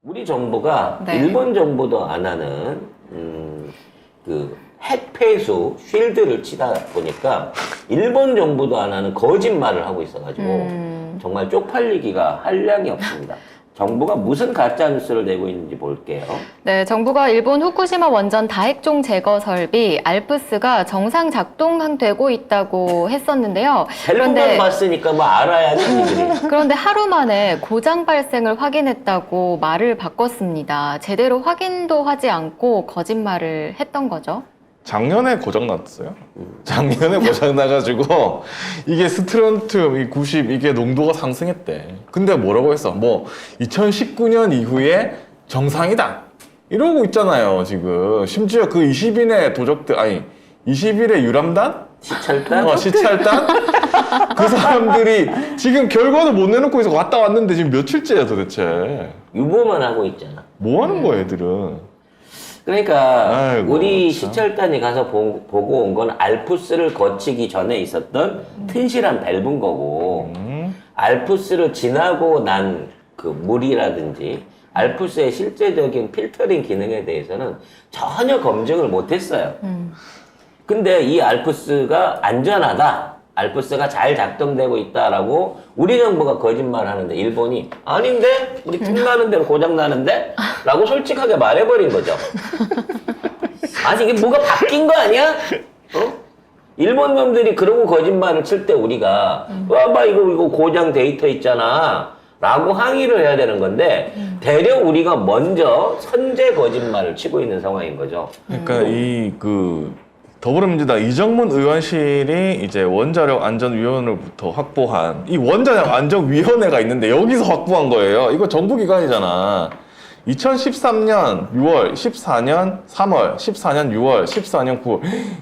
우리 정부가 네. 일본 정부도 안 하는 그 핵폐수 쉴드를 치다 보니까 일본 정부도 안 하는 거짓말을 하고 있어가지고 정말 쪽팔리기가 한량이 없습니다. 정부가 무슨 가짜 뉴스를 내고 있는지 볼게요. 네, 정부가 일본 후쿠시마 원전 다핵종 제거 설비 알프스가 정상 작동되고 있다고 했었는데요. 텔레비전 봤으니까 뭐 알아야지. 그런데 하루 만에 고장 발생을 확인했다고 말을 바꿨습니다. 제대로 확인도 하지 않고 거짓말을 했던 거죠. 작년에 고장 났어요. 작년에 고장 나가지고 이게 스트론튬 90 이게 농도가 상승했대. 근데 뭐라고 했어? 뭐 2019년 이후에 정상이다 이러고 있잖아요 지금. 심지어 그 20인의 도적들 20일의 유람단? 시찰단? 시찰단? 그 사람들이 지금 결과도 못 내놓고 있어. 왔다 왔는데 지금 며칠째야 도대체. 유보만 하고 있잖아. 뭐 하는 거야 애들은. 그러니까 아이고, 우리 참. 시찰단이 가서 보고 온 건 알프스를 거치기 전에 있었던 튼실한 밸브인 거고 알프스를 지나고 난 그 물이라든지 알프스의 실제적인 필터링 기능에 대해서는 전혀 검증을 못했어요. 근데 이 알프스가 안전하다, 알프스가 잘 작동되고 있다라고 우리 정부가 거짓말을 하는데 일본이 아닌데? 우리 틈나는 대로 고장나는데? 라고 솔직하게 말해버린 거죠. 아니 이게 뭐가 바뀐 거 아니야? 어? 일본 놈들이 그러고 거짓말을 칠 때 우리가 와봐 이거 고장 데이터 있잖아 라고 항의를 해야 되는 건데 대려 우리가 먼저 선제 거짓말을 치고 있는 상황인 거죠. 그러니까 이 더불어민주당 이정문 의원실이 이제 원자력 안전위원회로부터 확보한 이 원자력 안전위원회가 있는데 여기서 확보한 거예요. 이거 정부기관이잖아. 2013년 6월, 14년 3월, 14년 6월, 14년 9월,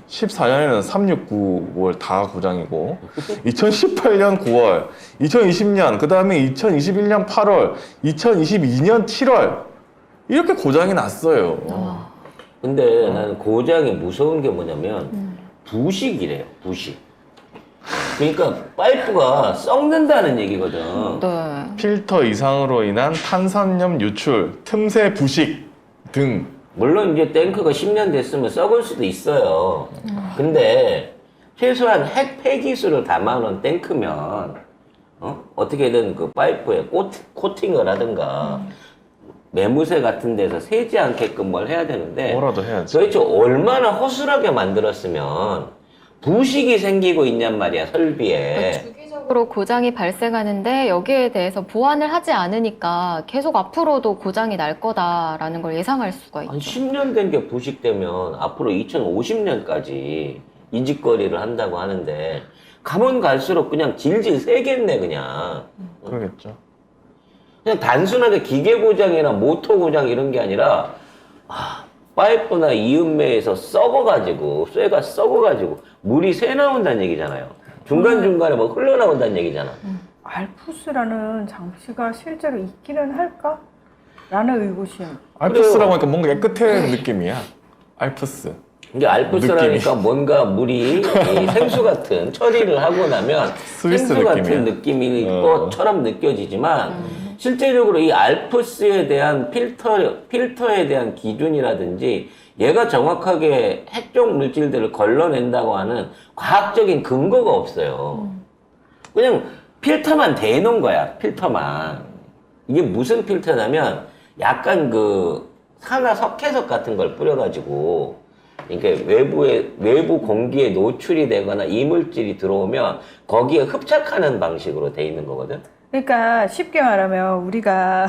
14년에는 3, 6, 9월 다 고장이고 2018년 9월, 2020년, 그 다음에 2021년 8월, 2022년 7월 이렇게 고장이 났어요. 근데 나는 고장이 무서운 게 뭐냐면 부식이래요. 부식. 그러니까 파이프가 썩는다는 얘기거든. 네. 필터 이상으로 인한 탄산염 유출, 틈새 부식 등. 물론 이제 탱크가 10년 됐으면 썩을 수도 있어요. 근데 최소한 핵 폐기수를 담아놓은 탱크면 어떻게든 그 파이프에 코팅을 하든가 매무새 같은 데서 새지 않게끔 뭘 해야 되는데 뭐라도 해야지. 도대체 얼마나 허술하게 만들었으면 부식이 생기고 있냔 말이야, 설비에. 주기적으로 고장이 발생하는데 여기에 대해서 보완을 하지 않으니까 계속 앞으로도 고장이 날 거다라는 걸 예상할 수가 있죠. 한 10년 된 게 부식되면 앞으로 2050년까지 인직거리를 한다고 하는데 가면 갈수록 그냥 질질 새겠네, 그냥. 그러겠죠. 그냥 단순하게 기계 고장이나 모터 고장 이런 게 아니라 파이프나 이음매에서 썩어가지고 쇠가 썩어가지고 물이 새 나온다는 얘기잖아요. 중간중간에 뭐 흘러나온다는 얘기잖아. 알프스라는 장치가 실제로 있기는 할까? 라는 의구심. 알프스라고 하니까 뭔가 깨끗한 느낌이야. 알프스. 이게 알프스라니까 뭔가 물이 이 생수 같은 처리를 하고 나면 스위스 생수 같은 느낌이야. 느낌이 것처럼 느껴지지만 실제적으로 이 알프스에 대한 필터에 대한 기준이라든지 얘가 정확하게 핵종 물질들을 걸러낸다고 하는 과학적인 근거가 없어요. 그냥 필터만 대놓은 거야, 필터만. 이게 무슨 필터냐면 약간 그 산화 석회석 같은 걸 뿌려가지고 그러니까 외부 공기에 노출이 되거나 이물질이 들어오면 거기에 흡착하는 방식으로 돼 있는 거거든. 그러니까 쉽게 말하면 우리가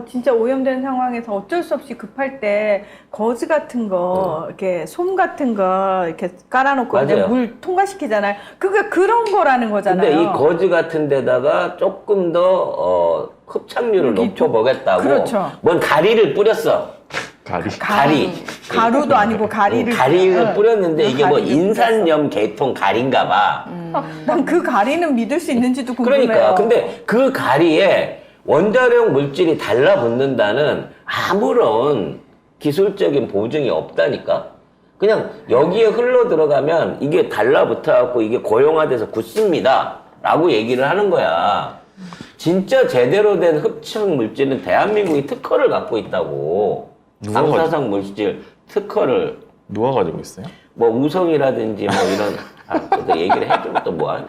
진짜 오염된 상황에서 어쩔 수 없이 급할 때 거즈 같은 거 이렇게 솜 같은 거 이렇게 깔아놓고 맞아요. 그냥 물 통과시키잖아요. 그게 그런 거라는 거잖아요. 근데 이 거즈 같은 데다가 조금 더 흡착률을 여기 높여보겠다고 그렇죠. 뭔 가리를 뿌렸어. 가리. 가루도 아니고 가리를 가리를 뿌렸는데 이게 뭐 가리를 인산염 계통 가리인가 봐. 난 그 가리는 믿을 수 있는지도 궁금해요. 그러니까 근데 그 가리에 원자력 물질이 달라붙는다는 아무런 기술적인 보증이 없다니까. 그냥 여기에 흘러 들어가면 이게 달라붙어갖고 이게 고용화돼서 굳습니다 라고 얘기를 하는 거야. 진짜 제대로 된 흡착 물질은 대한민국이 특허를 갖고 있다고. 누가 방사성 물질 특허를 누가 가지고 있어요? 뭐 우성이라든지 뭐 이런 또 얘기를 해주면 또 뭐야?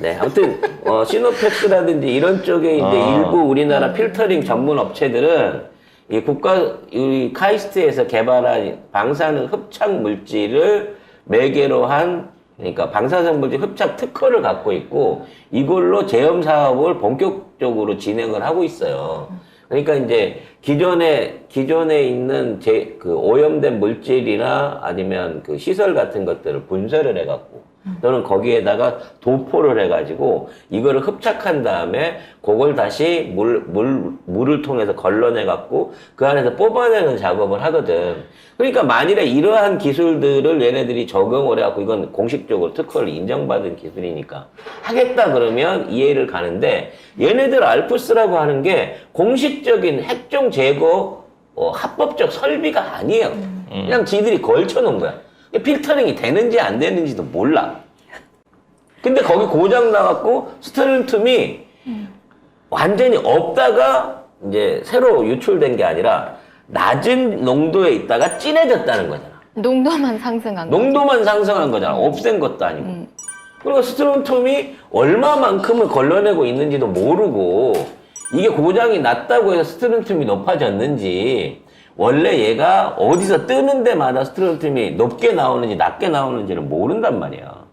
네, 아무튼 시노펙스라든지 이런 쪽에 이제 일부 우리나라 필터링 전문 업체들은 이 이 카이스트에서 개발한 방사능 흡착 물질을 매개로 한 그러니까 방사성 물질 흡착 특허를 갖고 있고 이걸로 제염 사업을 본격적으로 진행을 하고 있어요. 그러니까 이제 기존에 있는 그 오염된 물질이나 아니면 그 시설 같은 것들을 분쇄를 해갖고 또는 거기에다가 도포를 해가지고 이거를 흡착한 다음에 그걸 다시 물을 통해서 걸러내갖고 그 안에서 뽑아내는 작업을 하거든. 그러니까 만일에 이러한 기술들을 얘네들이 적용을 해갖고 이건 공식적으로 특허를 인정받은 기술이니까 하겠다 그러면 이해를 가는데 얘네들 알프스라고 하는 게 공식적인 핵종 제거 합법적 설비가 아니에요. 그냥 지들이 걸쳐놓은 거야. 필터링이 되는지 안 되는지도 몰라. 근데 거기 고장 나갖고 스트론튬이 완전히 없다가 이제 새로 유출된 게 아니라 낮은 농도에 있다가 진해졌다는 거잖아. 농도만 상승한 거. 농도만 상승한 거잖아. 없앤 것도 아니고. 그리고 스트론튬이 얼마만큼을 걸러내고 있는지도 모르고 이게 고장이 났다고 해서 스트론튬이 높아졌는지 원래 얘가 어디서 뜨는 데마다 스트론튬이 높게 나오는지 낮게 나오는지를 모른단 말이야.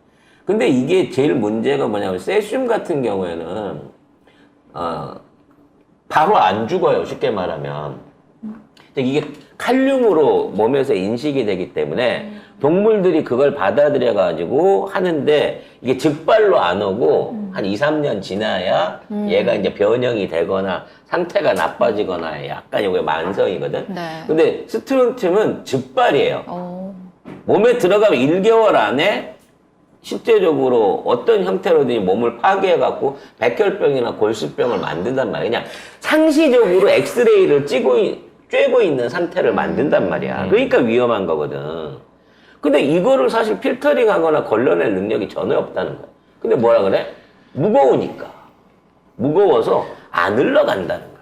근데 이게 제일 문제가 뭐냐면 세슘 같은 경우에는 바로 안 죽어요. 쉽게 말하면. 근데 이게 칼륨으로 몸에서 인식이 되기 때문에 동물들이 그걸 받아들여 가지고 하는데 이게 즉발로 안 오고 한 2, 3년 지나야 얘가 이제 변형이 되거나 상태가 나빠지거나 약간 이게 만성이거든. 네. 근데 스트론튬은 즉발이에요. 몸에 들어가면 1개월 안에 실제적으로 어떤 형태로든 몸을 파괴해갖고 백혈병이나 골수병을 만든단 말이야. 그냥 상시적으로 엑스레이를 쬐고 있는 상태를 만든단 말이야. 그러니까 위험한 거거든. 근데 이거를 사실 필터링 하거나 걸러낼 능력이 전혀 없다는 거야. 근데 뭐라 그래? 무거우니까. 무거워서 안 흘러간다는 거야.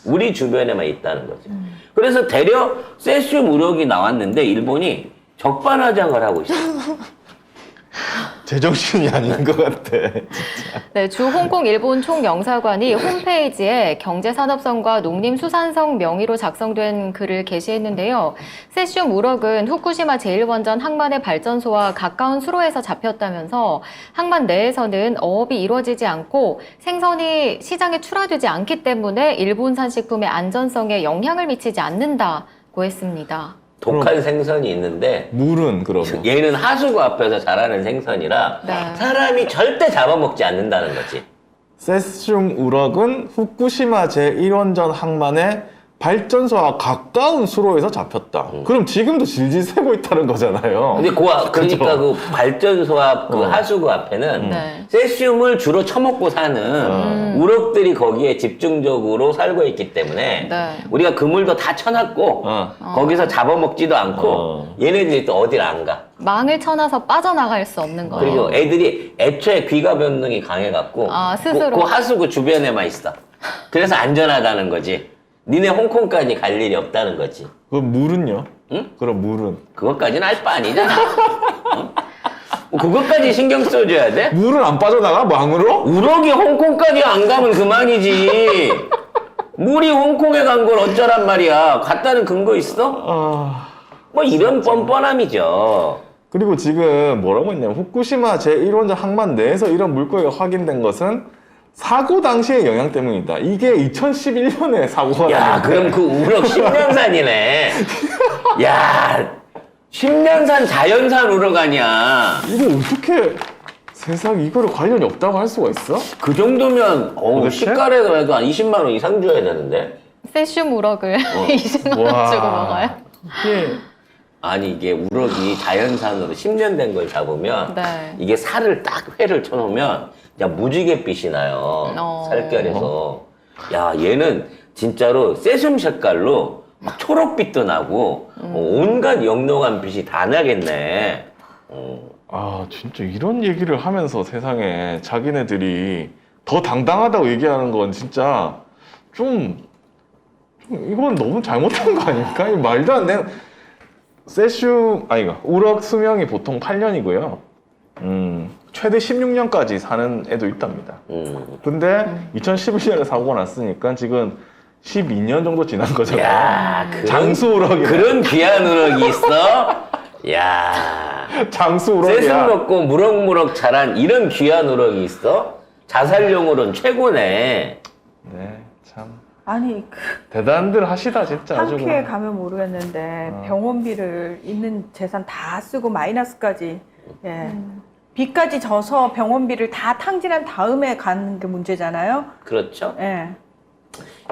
우리 주변에만 있다는 거지. 그래서 대려 세슘 우럭이 나왔는데 일본이 적반하장을 하고 있어. 제정신이 아닌 것 같아. 네, 주 홍콩 일본 총영사관이 홈페이지에 경제산업성과 농림수산성 명의로 작성된 글을 게시했는데요. 세슘 우럭은 후쿠시마 제1원전 항만의 발전소와 가까운 수로에서 잡혔다면서 항만 내에서는 어업이 이루어지지 않고 생선이 시장에 출하되지 않기 때문에 일본산 식품의 안전성에 영향을 미치지 않는다고 했습니다. 독한 생선이 있는데 물은 그러면 얘는 하수구 앞에서 자라는 생선이라 네. 사람이 절대 잡아먹지 않는다는 거지. 세슘 우럭은 후쿠시마 제1원전 항만의 발전소와 가까운 수로에서 잡혔다. 그럼 지금도 질질 새고 있다는 거잖아요. 근데 그러니까 그 발전소 앞 그 하수구 앞에는 네. 세슘을 주로 처먹고 사는 우럭들이 거기에 집중적으로 살고 있기 때문에 네. 우리가 그물도 다 쳐놨고 거기서 잡아먹지도 않고 얘네들이 또 어딜 안 가. 망을 쳐놔서 빠져나갈 수 없는 거예요. 그리고 애들이 애초에 귀가 본능이 강해갖고 스스로. 그 하수구 주변에만 있어. 그래서 안전하다는 거지. 니네 홍콩까지 갈 일이 없다는 거지. 그럼 물은요? 응? 그럼 물은? 그것까지는 알 바 아니잖아. 어? 뭐 그것까지 신경 써줘야 돼? 물은 안 빠져나가? 망으로? 우럭이 홍콩까지 안 가면 그만이지. 물이 홍콩에 간 걸 어쩌란 말이야. 갔다는 근거 있어? 뭐 이런 뻔뻔함이죠. 그리고 지금 뭐라고 했냐면 후쿠시마 제1원전 항만 내에서 이런 물고기가 확인된 것은 사고 당시의 영향 때문이다. 이게 2011년에 사고가 야, 났는데. 그럼 그 우럭 10년산이네. 야, 10년산 자연산 우럭 아니야. 이거 어떻게 세상 이거를 관련이 없다고 할 수가 있어? 그 정도면 도대체? 시가래도 해도 한 20만 원 이상 줘야 되는데. 세슘 우럭을 20만 원 주고 먹어요? 이게 아니 이게 우럭이 자연산으로 10년 된 걸 잡으면 네. 이게 살을 딱 회를 쳐놓으면 그냥 무지갯빛이 나요. 살결에서. 야 얘는 진짜로 세슘 색깔로 막 초록빛도 나고 온갖 영롱한 빛이 다 나겠네. 아 진짜 이런 얘기를 하면서 세상에 자기네들이 더 당당하다고 얘기하는 건 진짜 좀 이건 너무 잘못한 거 아닙니까? 이거 말도 안 되는. 우럭 수명이 보통 8년이고요. 최대 16년까지 사는 애도 있답니다. 근데 2011년에 사고가 났으니까 지금 12년 정도 지난 거잖아요. 야, 장수 우럭이. 그런 귀한 우럭이 있어? 야, 장수 우럭이야. 새순 먹고 무럭무럭 자란 이런 귀한 우럭이 있어? 자살용으로는 최고네. 네, 참 아니 대단들 하시다 진짜. 아주 한큐에 그냥. 가면 모르겠는데 병원비를 있는 재산 다 쓰고 마이너스까지 예. 빚까지 져서 병원비를 다 탕진한 다음에 가는 게 문제잖아요. 그렇죠. 예.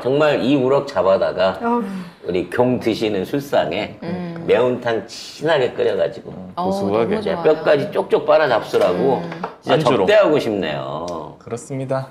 정말 이 우럭 잡아다가 어우, 우리 경 드시는 술상에 매운탕 진하게 끓여가지고 고소하게. 너무 좋아요. 뼈까지 쪽쪽 빨아 잡수라고 진짜 안주로. 접대하고 싶네요. 그렇습니다.